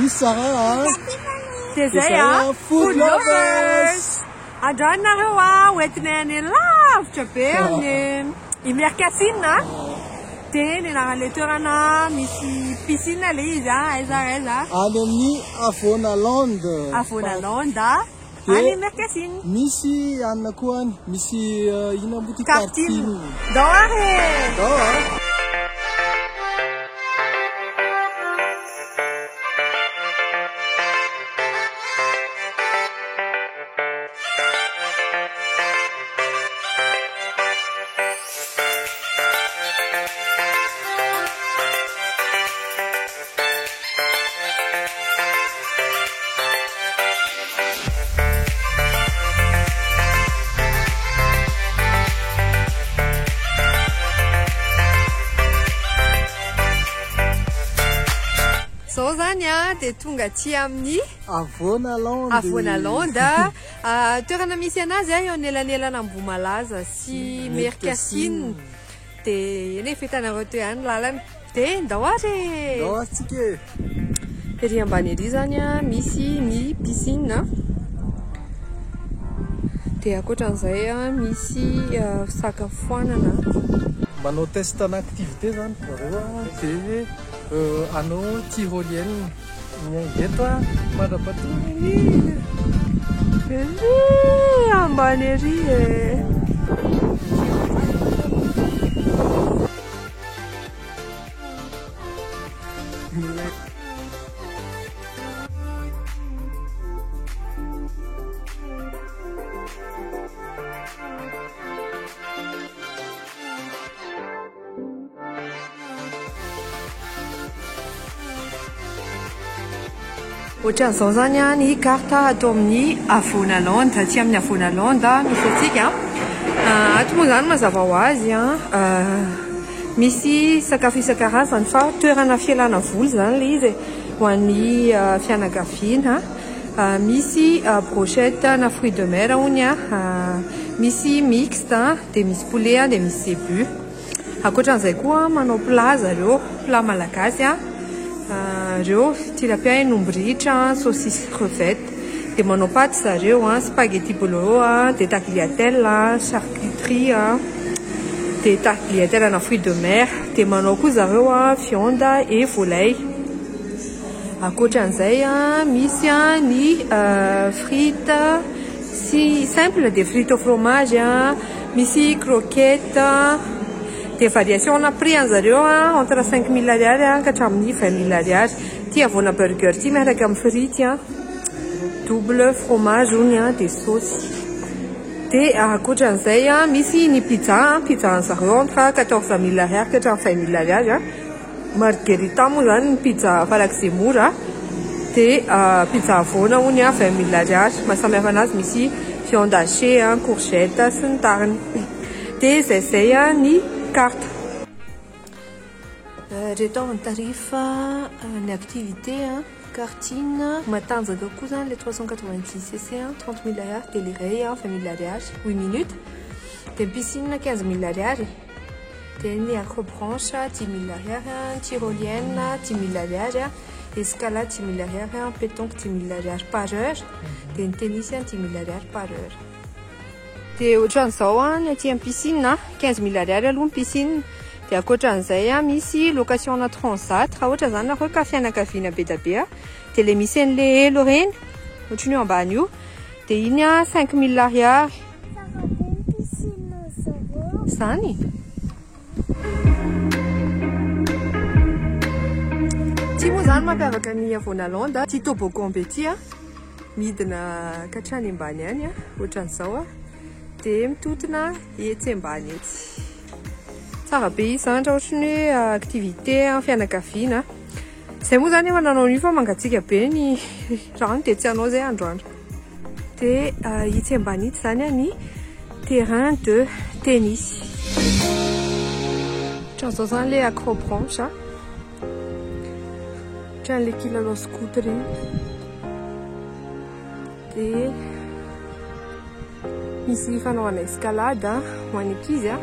Isara. Tezay Food Lovers. Androany nareo hoentina any lavitra be amin'ny Imercassine dia ny anaran'ilay toerana misy piscine ilay izy aiza Any amin'ny Avonaland. Avonaland any Imercassine. Misy anona koa any, misy ina moa ty Kartine. Dao are. Zao zany dia tonga aty amin'ny Avonaland. Toerana misy anazy eo anelanelana Ambohimalaza sy Imercassine. Dia eny fitanareo teo ihany lalana. Dia ndao ary. Ndao atsika. Ery ambany ery zany misy ny piscine. Dia ankoatran'izay misy fisakafoanana. Manao test d'activité zany zareo dia anao tyrolienne eto Marabatony ambany ery Ohatran'izao zany ny karta atao amin'ny Avonaland, aty amin'ny Avonaland misy antsika. Ato moa zany mazava ho azy misy sakafo isan-karazany fa toerana fialana voly zany ilay izy ho an'ny fianakaviana. Misy brochette na fruits de mer hony misy mixte dia misy poulet dia misy zebu. Ankoatran'izay koa manao plat zareo, plat malagasy reo tilapia henombritra, saucisse crevette. Dia manao paty zareo spaghetti bolo dia tagliatelle, charcuterie dia tagliatelle na fruits de mer. Dia manao koa zareo viande et volaille. Ankoatran'izay misy ny frites si simple dia frites au fromage misy croquette. Des variations na prix zareo entre 5 000 ariary ka hatramin'ny 20 000 ariary. Ty avona burger ty miaraka amin'ny frity double fromage hony dia sauce. Dia ankoatran'izay misy ny pizza zareo entre 14 000 ariary ka hatramin'ny 20 000 ariary. Margherita moa zany ny pizza farak'izay mora. Dia pizza avona hony 20 000 ariary. Mahasamihafa anazy misy viande hachée, courgette sy ny tariny. Dia zay ny carte. Reto amin'ny tarif ny activité kartine matanjaka koa zany le 390 cc 30 000 ariary. Dia le ray 20 000 ariary 8 minutes. Dia piscine 15 000 ariary. Dia ny acrobranche 10 000 ariary, tyrolienne 10 000 ariary, escalade 10 000 ariary, pétanque 10 000 ariary par heure. Dia ny tennis 10 000 ariary par heure. Dia ohatran'izao ny aty amin'ny piscine 15 000 ariary aloha ny piscine. Dia ankoatran'izay misy location na transat raha ohatra zany nareo ka fianakaviana be da be. Dia le misy an'le elo reny ohatran'ny io ambany io dia iny 5 000 ariary. Zany ty moa zany mampiavaka ny Avonaland ty toboggan be ty midina ka hatrany ambany any ohatran'izao dia mitotona etsy ambany etsy. Tsara be izy zany raha ohatran'ny hoe activité fianakaviana. Zay moa zany efa nanao an'io fa mangatsiaka be ny rano dia tsy hanao zay androandro. Dia itsy ambany itsy zany ny terrain de tennis. Ohatran'izao zany le acrobranche ohatran'le kilalao scooter iny. Dia misy fanaovana escalade ho an'ny ankizy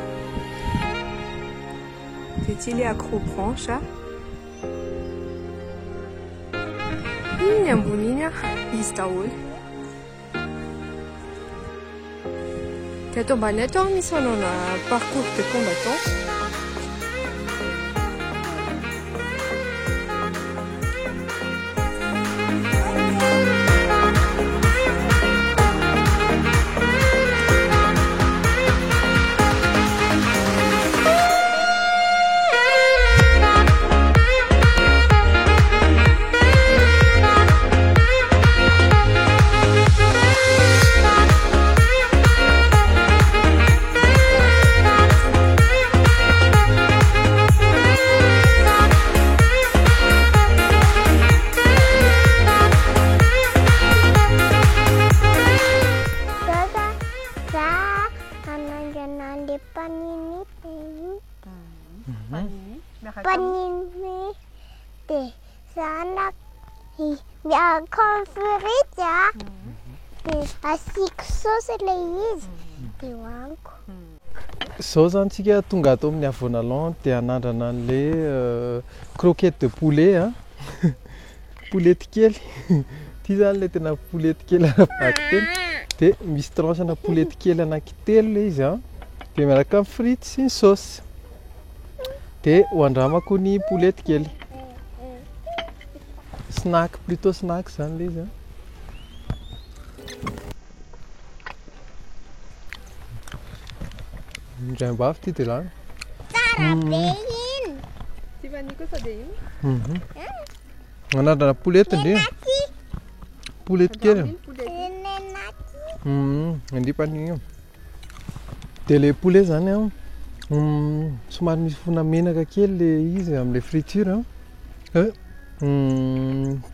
dia ty le acrobranche. Iny ambony iny izy daholo. Dia ato ambany ato misy fanaona parcours de combattant. Panini deh sana ya konferit ya asik sauce le izy dia hoaniko. Izao zany tsika tonga ato amin'ny Avonalon dia hanandrana an'ilay croquette de poulet a poulety kely ty zany ilay tena poulety kely arabaky teny dia misy tranche-na poulety kely anankitelo ilay izy a dia miaraka amin'ny frity sy ny saosy dia hoandramako ny poulety kely. Snack, plutôt snack zany ilay izy a. Indray-mbavy ty dia lany. Tsara be iny. Tiffany kosa dia iny. Manandrana poulety ndre. Poulety kely. Andipany. Dia ilay poulet zany a somary misy fona menaka kely ilay izy amin'ilay friture a.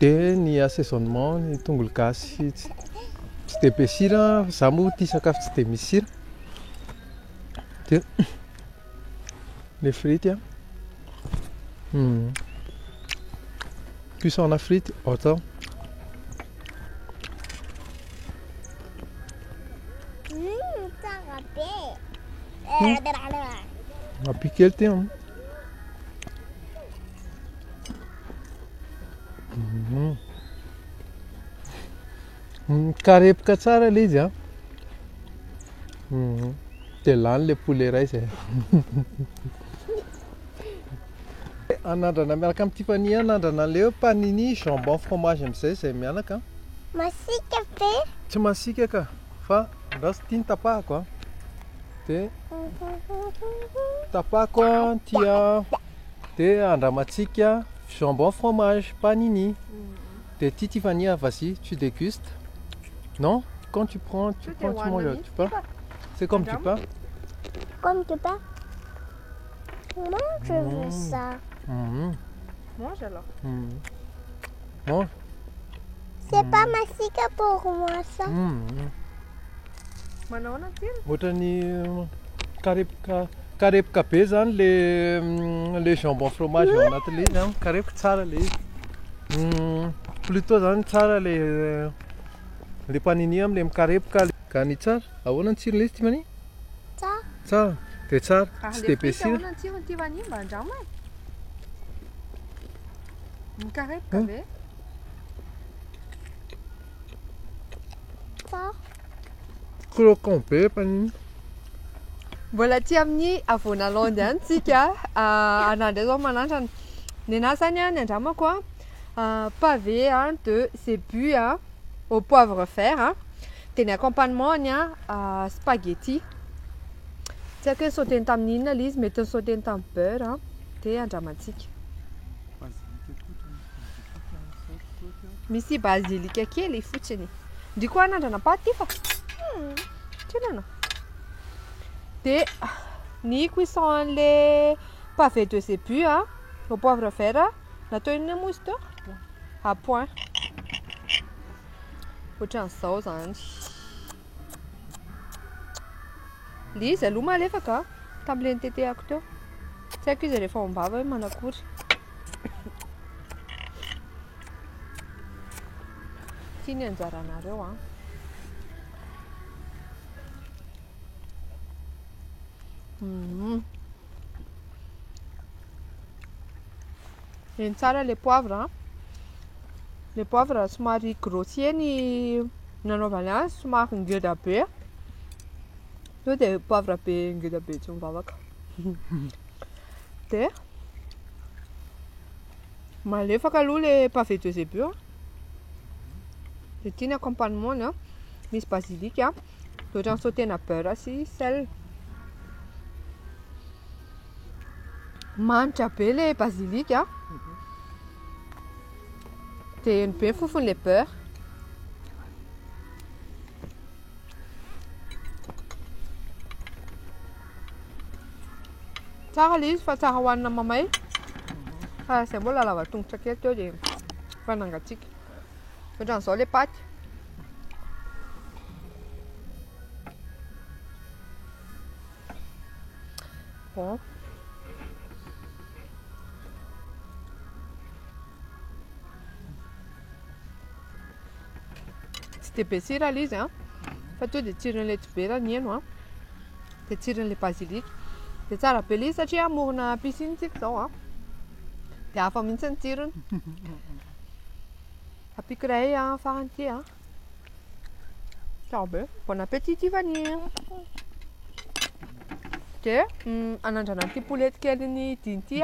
Dia ny assaisonnement ny tongolo gasy tsy dia be sira, za moa tia sakafo tsy dia misy sira. Dia les frites cuisson na frity atao. Tsara be. Apy kely ty karepoka tsara ilay izy a. Dia lany ilay poulet ray izay. Anandrana miaraka amin'ny Tiffany anandrana an'ilay panini jambon fromage amin'izay izay mianaka. Masika be. Tsy masika ka fa raha sy tiany tapahako a. Dia tapahako a tia dia andramantsika jambon fromage panini. Dia tia Tiffany vas-y tu dégustes. Non, quand tu prends, tu manges, tu peux. C'est comme du pain. Comme du pain. Moi, je veux ça. Mange alors. Mange. C'est pas masika pour moi ça. Manao tiro. Ohatrany karepoka be zany le jambon fromage ao anatin'ilay izy a. Karepoka tsara ilay izy. Plutôt zany tsara le panini amin'ilay mikarepoka. Ka ny tsara. Ahoana ny tsiron'ilay izy Tiffany? Tsara. Tsara. Dia tsara. Tsy dia be sira. Ahoana ny tsirony Tiffany mba andramo e. Mikarepoka be. Tsara. Croquant be panini. Mbola aty amin'ny Avonalon ihany tsika anandro zao manandrana. Ny anahy zany a ny andramako pavé de zébu au poivre vert dia ny accompagnement-ny spaghetti. Tsy haiko hoe sauteny tamin'ny inona ilay izy, mety ny sauteny tamin'ny beurre dia andramantsika. Misy basilika kely fotsiny. Ndry koa anandrana paty fa. Tsinana. Dia ny cuisson an'ilay pavé de zébu au poivre vert natao inona moa izy teo? À point. Ohatran'izao zany. Ilay izy aloha malefaka tamin'ilay nitetehako teo. Tsy haiko izy rehefa ao am-bava hoe manakory. Ity ny anjaranareo Eny tsara ilay poivre Le poivre somary grossier ny nanaovany azy, somary ngeda be. Io dia poivre be ngeda be tsy mivavaka. Dia malefaka aloha le pavé de zébut. Dia ity ny accompagnement misy basilic dia ohatran'ny sautena beurre sy sel. Manitra be le basilic dia eny be fofony le beurre. Tsara le izy fa tsara hohanina mamay. Fa izay mbola lava tongotra kely teo dia fanangatsiaka. Ohatran'izao le paty. Bon. Tsy dia be sira le izy fa to dia tsiron'ilay tsibera ny heno dia tsiron'ilay basilic. Dia tsara be le izy satria amorona piscine tsika izao dia hafa mihitsy ny tsirony. Apikiray farany ity Ciao be, bon appétit Tiffany. Dia anandrana ity poulety kely ny dinty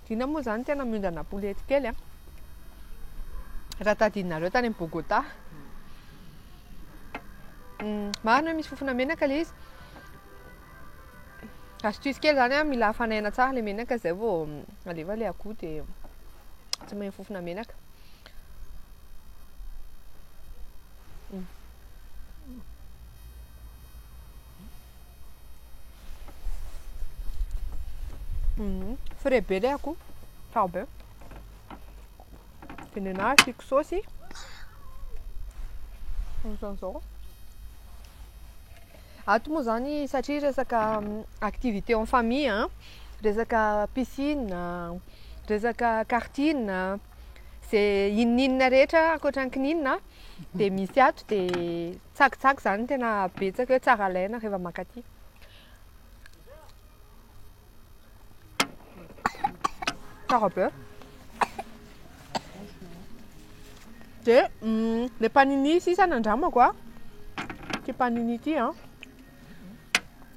dina moa zany tena miondana poulety kely raha tadidinareo tany amin'ny Bogota. Marina misy fofona menaka le izy. Astuce kely zany mila hafanaina tsara le menaka zay vao aleva le akoho dia tsy mahay fofona menaka. Frais be le akoho. Ciao be. Tenena asiko saosy. Ohatran'izao. Ato moa zany satria resaka activité en famille resaka piscine, resaka karting, izay ininina rehetra ankoatran'ny kininina dia misy ato dia tsakitsaky zany tena betsaka hoe tsara alaina rehefa makaty. Tsara be. Dia le panini sisa nandramako ity panini ity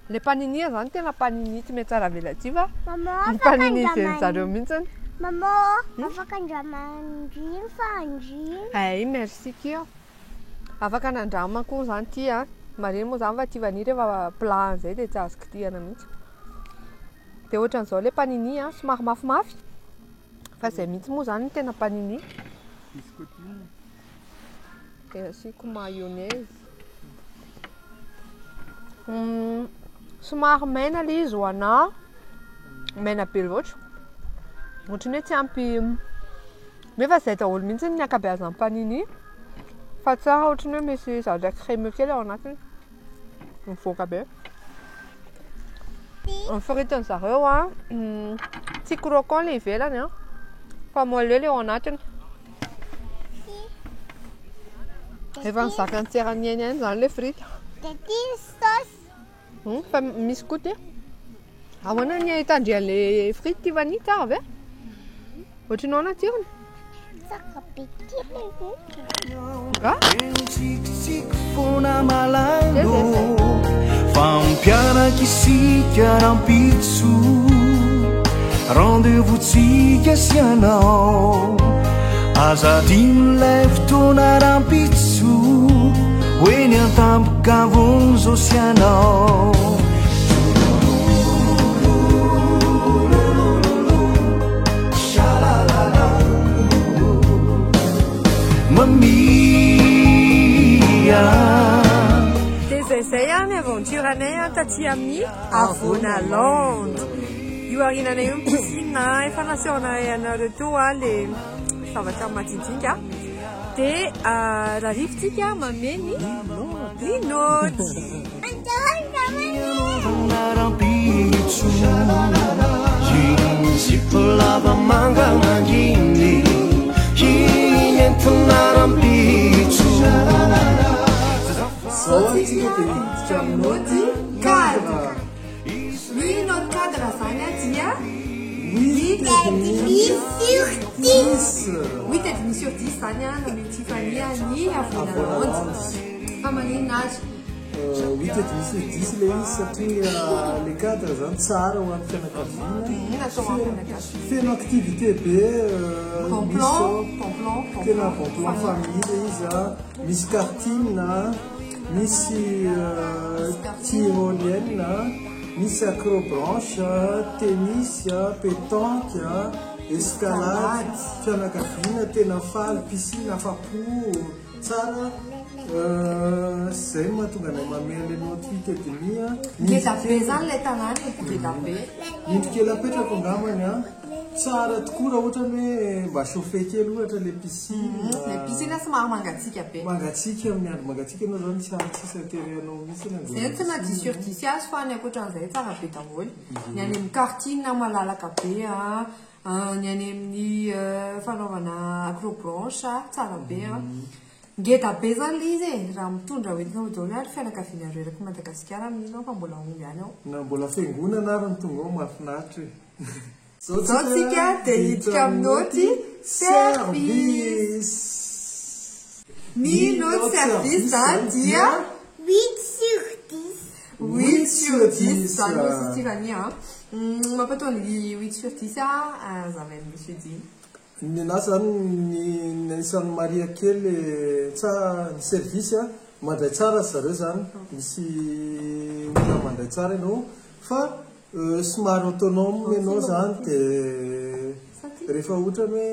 le panini zany tena panini tsy mety tsara velatsy fa ny panini izay zareo mihitsy. Maman, afaka andramandriny fa andriny. Ay, merci kio. Afaka nandramako zany ity mariny moa zany fa Tiffany rehefa plat zay dia tsy azo kitihana mihitsy. Dia ohatran'izao le panini somary mafimafy fa izay mihitsy moa zany tena panini. Dia asiako mayonnaise. Somary maina le izy hoana, maina be loatra. Ohatrany hoe tsy ampy nefa izay daholo mihitsy ny ankabeazan'ny panini fa tsara ohatrany hoe misy zavatra crémeux kely ao anatiny. Mivoaka be. Ny fritin'ny zareo tsy croquant le ivelany fa molle le ao anatiny. Efa nizaka ny tserany ainy zany le frity. Dia sauce. Fa misy koa ty. Ahoana ny hitandrian'le frity Tiffany tsara ve? Ohatranao na tsirony? Tsaka be kely. Tsikitsiky foana malando fampiaraka isika rampitso rendez-vous tsika sy anao azadin'ilay fotoana rampitso hoe ny antampoka vonzo sy anao Zay ny aventure anay taty amin'ny Avonalande. Io arinanay io piscine efa nasehoanay anareo teo le zavatra majijinika. Dia raha rivotsika mameny linoty. Lava manga mangini hinentunarampitsu Sotika dia mody cadre. Oui, notre cadre zany dia Sur 8 et demi sur 10 zany a nomeny Tiffany ny avonalandy fa maninona azy 8 et demi sur 10 le izy satria le cadre zany tsara ho an'ny fianakaviana natao ampianakavy feno activité be tena bon plan famille le izy a misy kartine misy tyrolienne misy acrobranche tennis pétanque escalade fianakaviana tena faly piscine afapo tsara zay mahatonga anay mamely anao 8 et demi ngeda be zany le tanàny ngeda be indrikely apetrako angamany a tsara tokoa raha ohatra hoe mba chauffé kely ohatra le piscine le piscine somary mangatsika be mangatsika amin'ny andro mangatsika anao zany tsy aritsisa terenao mihitsy zay tsy na 10 sur 10 azy fa ny ankoatran'izay tsara be daholo ny any amin'ny kartine malalaka be ny any amin'ny fanaovana acrobranche tsara be ngeda be zany le izy raha mitondra hoentinao daholo ary fianakaviana reraka Madagasikara amin'inao fa mbola omby any ao na mbola fiangonana ary mitonga ao mahafinaritra zao tsika dia hiditra amin'n'auty service ny nauty service zany dia 8 sur 10 8 sur 10 zany misy Tiffany mampatony 8 sur 10 zavay monsieur Diny ny anahy zany ny anisan'ny maria kely ny service mandray tsara zareo zany misy olona mandray tsara ianao fa somary autonome ianao zany dia rehefa ohatra hoe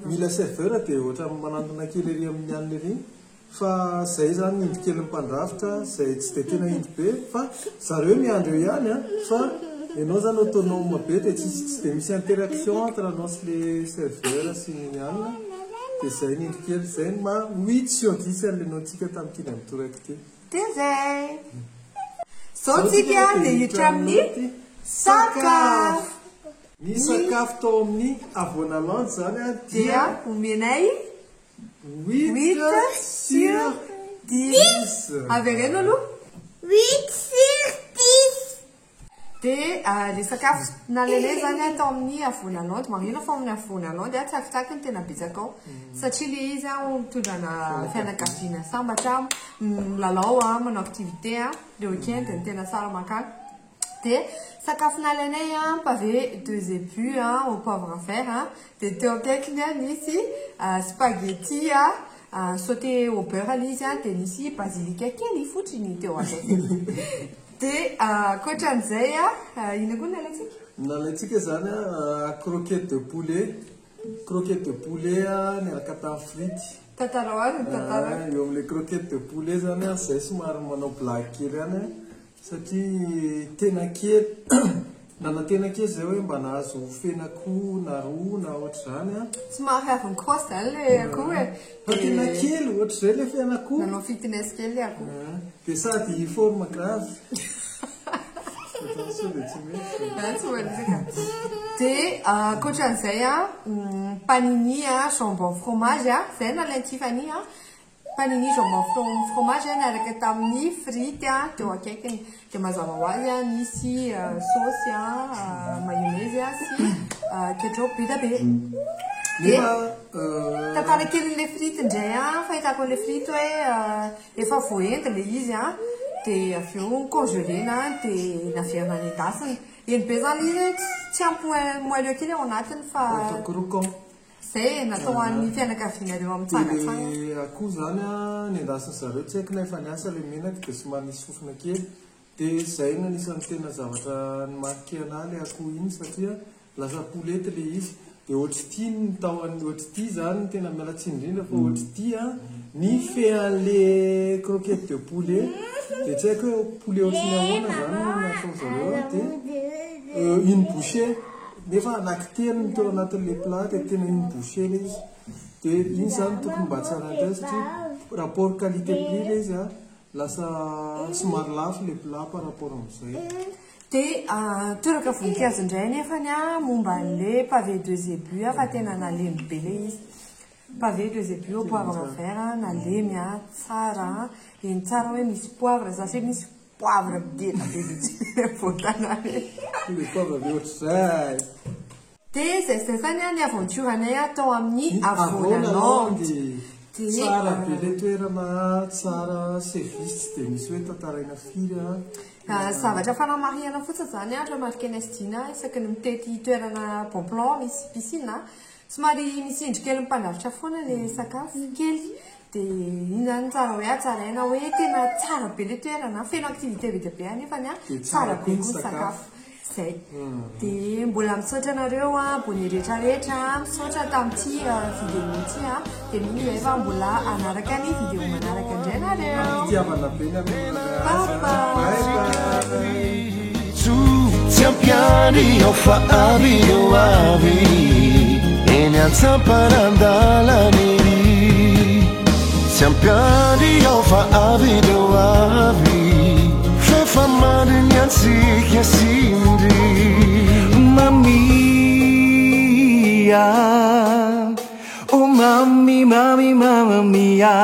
mila serveur dia ohatra manantona kely ery amin'ny alina ery fa zay zany indry kely mpandrafitra zay tsy dia tena indry be fa zareo miandro eo ihany fa ianao zany autonome be dia tsy dia misy interaction entre anao sy le serveur sy ny alina dia zay ny indry kely zay ma 8 sur 10 an'lenao tsika tamin'ity ny mitoraiky ty dia zay zao tsika dia hiditra amin'ny sakafo ny sakafo tao amin'ny avonalandy zany dia omenay 8 sur 10 avereno aloha 8 sur 10 dia le sakafo nalenay zany atao amin'ny avonalandy marina fa amin'ny avonalandy tsakitsaky ny tena betsaka ao satria le izy mitondrana fianakaviana sambatra milalao manao activité le week-end ny tena tsara makany dia sakafo nalenay pavé 2 ébus au poivre vert dia teo akaikiny nisy spaghetti sauté au beurre izy dia nisy basilika kely fotsiny teo akaikiny dia koatran'izay ina koa nalaitsika zany croquette de poulet niaraka tamin'ny frity tantarao ary tantara eo amin'le croquette de poulet zany zay somary manao blague kely any satria tena kely nana tena kely zay hoe mba nahazo fenakoho na roa na ohatra zany somary avy cross zany le akoho fa tena kely ohatra zay le fenakoho nanao fitness kely le akoho dia sady forme grave dia koatran'izay panini jambon fromage zay nalainy Tiffany panini jambon fromage niaraka tamin'ny frity teo akaikiny dia mazava ho azy nisy saosy mayonnaise sy ketchup be da be dia tantara kely le frity indray fahitako le frity hoe efa voendy le izy dia avy eo congelena dia naverina ny dasiny eny be zany izy tsy ampimoeleo kely ao anatiny fa zay natao an'ny fianakavianareo amin'ny tsangatsanga akoho zany ny endasiny zareo tsy haiko nefa niasa le menaka dia somary nisy fofona kely dia zay no anisan'ny tena zavatra ny marqué anahy le akoho iny satria lasa poulette le izy dia ohatry ty ny taoan'ny ohatry ty zany tena mialatsy indrindra fa ohatry ty ny fean'le croquette de poulet dia tsy haiko hoe poulet ohatry ny ahoana zany natao zareo dia une bouchée nefa anankitelo ny teo anatin'le plat dia tena une bouchée le izy dia iny zany tokony mba tsara indray satria rapport qualité prix le izy lasa somary lafo le plat par rapport amin'izay dia toraka voninkazo indray nefany momba an'le pavé 2 ébus fa tena nalemy be le izy pavé 2 ébus au poivre vert nalemy tsara eny tsara hoe misy poivre satria misy poivre be da be voatana le poivre be ohatr'izay dia zay zany a ny aventure anay atao amin'ny Avonanandy. Tsara be le toerana, tsara service dia misy hoe tantaraina firy zavatra fanamarihana fotsiny zany a raha mariky anay sy dina isaky ny mitety toerana bon plan misy piscine somary misy indry kely mimpandrafitra foana le sakafo kely dia iny zany tsara hoe atsaraina hoe tena tsara be le toerana feno activité be dia be anefany a tsara be koa sakafo zay dia mbola misaotra anareo a mbony rehetrarehetra misaotra tamin'ity vidéo ity a dia miny efa mbola anaraka ny vidéo manaraka indray anareo fitiavana be ny Zampiani ho fa avi o avi e ne alzaparandalani Zampiani ho fa avi o avi fe fa male gli anzichi simri Mamma mia oh mamma mia